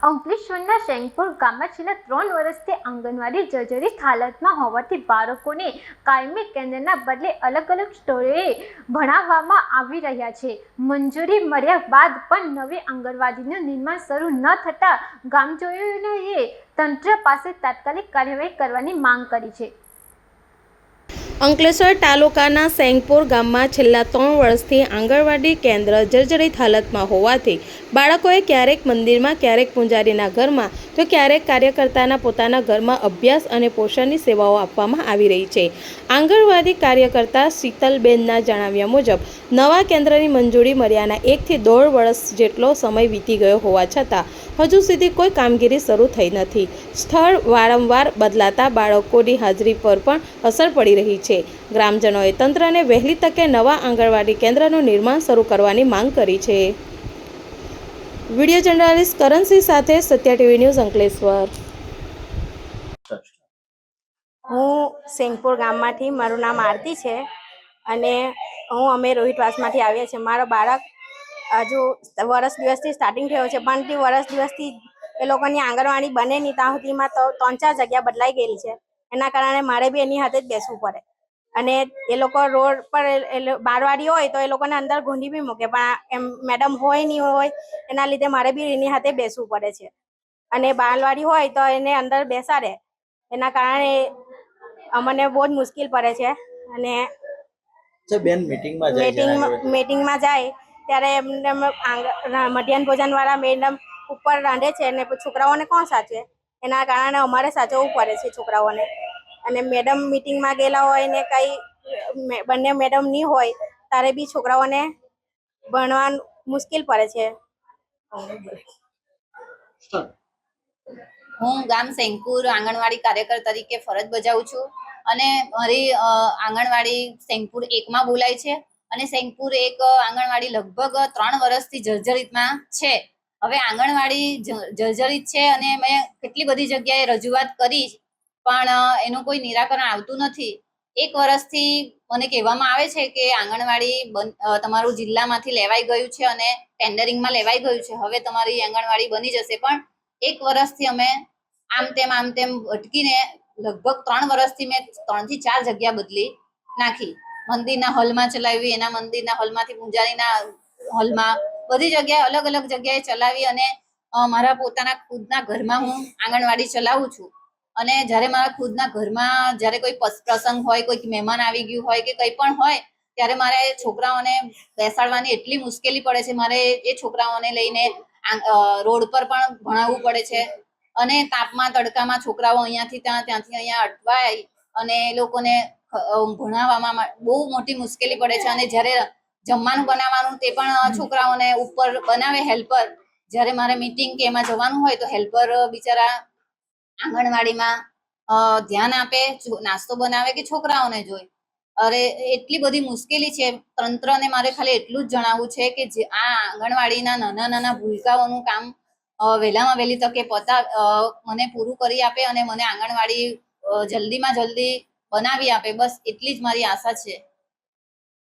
અંકલેશ્વરના શેંગપુર ગામમાં છેલ્લા 3 વર્ષથી આંગણવાડી જર્જરિત હાલતમાં હોવાથી બાળકોને કાયમી કેન્દ્રના બદલે અલગ અલગ સ્થળોએ ભણાવવામાં આવી રહ્યા છે. મંજૂરી મળ્યા બાદ પણ નવી આંગણવાડીનું નિર્માણ શરૂ ન થતાં ગામજનોએ તંત્ર પાસે તાત્કાલિક કાર્યવાહી કરવાની માંગ કરી છે. અંકલેશ્વર તાલુકાના શેંગપુર ગામમાં છેલ્લા 3 વર્ષથી આંગણવાડી કેન્દ્ર જર્જરિત હાલતમાં હોવાથી બાળકોએ ક્યારેક મંદિરમાં, ક્યારેક પૂજારીના ઘરમાં તો ક્યારેક કાર્યકર્તાના પોતાના ઘરમાં અભ્યાસ અને પોષણની સેવાઓ આપવામાં આવી રહી છે. આંગણવાડી કાર્યકર્તા શીતલબેનના જણાવ્યા મુજબ નવા કેન્દ્રની મંજૂરી મળ્યાના 1 થી 1.5 વર્ષ જેટલો સમય વીતી ગયો હોવા છતાં હજુ સુધી કોઈ કામગીરી શરૂ થઈ નથી. સ્થળ વારંવાર બદલાતા બાળકોની હાજરી પર પણ અસર પડી રહી છે. ગ્રામજનોએ તંત્રને વહેલી તકે નવા આંગણવાડી કેન્દ્રનું નિર્માણ શરૂ કરવાની માંગ કરી છે. વિડીયો જર્નલિસ્ટ કરણસિંહ સાથે સત્યા ટીવી ન્યૂઝ અંકલેશ્વર. હું શેંગપુર ગામમાંથી, મારું નામ આરતી છે અને અમે રોહિતવાસમાંથી આવ્યા છીએ. મારો બાળક હજુ વર્ષ દિવસથી સ્ટાર્ટિંગ થયો છે, પણ તે વર્ષ દિવસથી એ લોકોની આંગણવાડી બને નહીં ત્યાં સુધીમાં તો 3-4 જગ્યા બદલાઈ ગયેલી છે. એના કારણે મારે બી એની હાથે જ બેસવું પડે અને એ લોકો રોડ પર બારવાડી હોય તો એ લોકોને અંદર ઘૂંડી બી મૂકે, પણ એમ મેડમ હોય નહીં હોય એના લીધે મારે બી એની હાથે બેસવું પડે છે. અને બાલવાડી હોય તો એને અંદર બેસાડે, એના કારણે અમને બહુ જ મુશ્કેલ પડે છે. અને બેન મીટિંગમાં જાય ત્યારે એમને મધ્યાહન ભોજનવાળા મેડમ ઉપર રાંધે છે અને છોકરાઓને કોણ સાચવે? એના કારણે અમારે સાચવવું પડે છે છોકરાઓને. અને મેડમ મીટિંગમાં ગયેલા હોય ને કંઈ બંને મેડમ નહીં હોય ત્યારે બી છોકરાઓને ભણવાનું મુશ્કેલ પડે છે. હું ગામ શેંગપુર આંગણવાડી કાર્યકર તરીકે ફરજ બજાવું છું અને મારી આંગણવાડી શેંગપુર 1માં બોલાય છે અને શેંગપુર 1 આંગણવાડી લગભગ 3 વર્ષથી જર્જરિતમાં છે. હવે આંગણવાડી જર્જરિત છે અને મેં કેટલી બધી જગ્યાએ રજૂઆત કરી પણ એનું કોઈ નિરાકરણ આવતું નથી. 1 વર્ષથી મને કહેવામાં આવે છે કે આંગણવાડી તમારું જિલ્લામાંથી લેવાઈ ગયું છે અને ટેન્ડરિંગમાં લેવાઈ ગયું છે, હવે તમારી આંગણવાડી બની જશે. પણ 1 વર્ષથી અમે આમ તેમ ભટકીને લગભગ 3 વર્ષથી મેં 3 થી 4 જગ્યા બદલી નાખી. મંદિરના હોલમાં ચલાવી, એના મંદિરના હોલમાંથી પૂજારીના હોલમાં, બધી જગ્યાએ અલગ અલગ જગ્યાએ ચલાવી અને મારા પોતાના ખુદના ઘરમાં હું આંગણવાડી ચલાવું છું. અને જ્યારે મારા ખુદના ઘરમાં જ્યારે કોઈ પ્રસંગ હોય, કોઈ મહેમાન આવી ગયું હોય કે કંઈ પણ હોય ત્યારે મારે છોકરાઓને બેસાડવાની એટલી મુશ્કેલી પડે છે. મારે એ છોકરાઓને લઈને રોડ પર પણ ભણાવવું પડે છે અને તાપમાં તડકામાં છોકરાઓ અહીંયાથી ત્યાંથી અહીંયા અટવાય અને એ લોકોને ભણાવવામાં બહુ મોટી મુશ્કેલી પડે છે. અને જ્યારે જમવાનું બનાવવાનું તે પણ છોકરાઓને ઉપર બનાવે હેલ્પર. જ્યારે મારે મીટિંગ કે એમાં જવાનું હોય તો હેલ્પર બિચારા આંગણવાડીમાં ધ્યાન આપે, નાસ્તો બનાવે કે છોકરાઓને જોઈ. અરે એટલી બધી મુશ્કેલી છે. તંત્રને મારે ખાલી એટલું જ જણાવવું છે કે જે આ આંગણવાડીના નાના ભૂલકાઓનું કામ વહેલામાં વહેલી તકે મને પૂરું કરી આપે અને મને આંગણવાડી જલ્દીમાં જલ્દી બનાવી આપે, બસ એટલી જ મારી આશા છે.